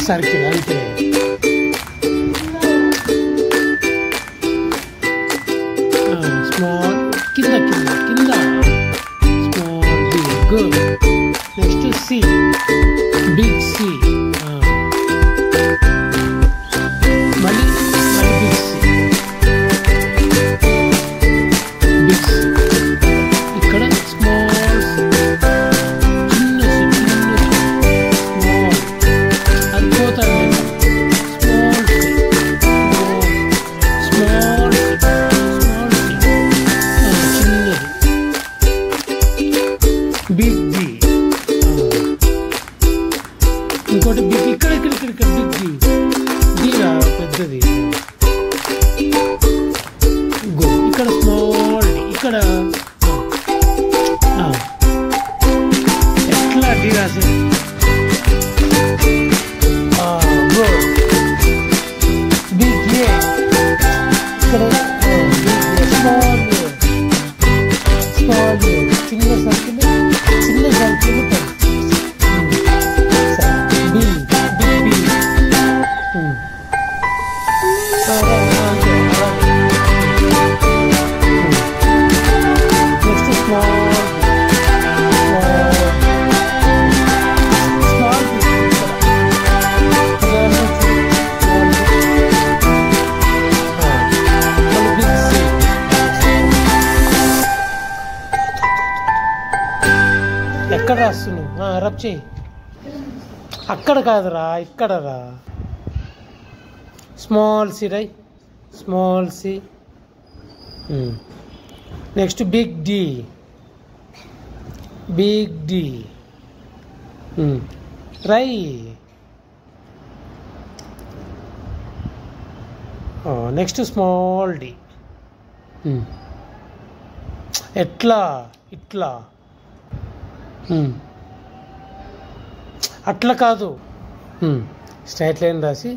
Circle అంతే. Small కింద కింద కింద small B. Good. Next C. Big C. మళ్ళీ బిగ్ సి. Big C. ఇక్కడ స్మాల్ సి. చిన్న సి. స్మాల్. అది పోతారు. Small C. Small C. Big B. ఇంకోటి బిగ్. ఇక్కడ ఇక్కడ ఇక్కడ ఇక్కడ బిగ్ బి. బీరా పెద్దది. గుడ్. ఇక్కడ స్మాల్ డి. ఇక్కడ ఎట్లా డి రాసేది. గుడ్. Big A. ఇక్కడ స్మాల్ స్మాల్ చిన్న సర్కిల్. చిన్న circle B. Big B. Next small small big C. ఎక్కడ రాస్తున్నావు? రబ్ చేయి. అక్కడ కాదురా, ఇక్కడ రా. Small C right. Small C. Next big D. Big D. Right. Next small D. ఎట్లా ఇట్లా అట్లా కాదు. స్ట్రైట్ లైన్ రాసి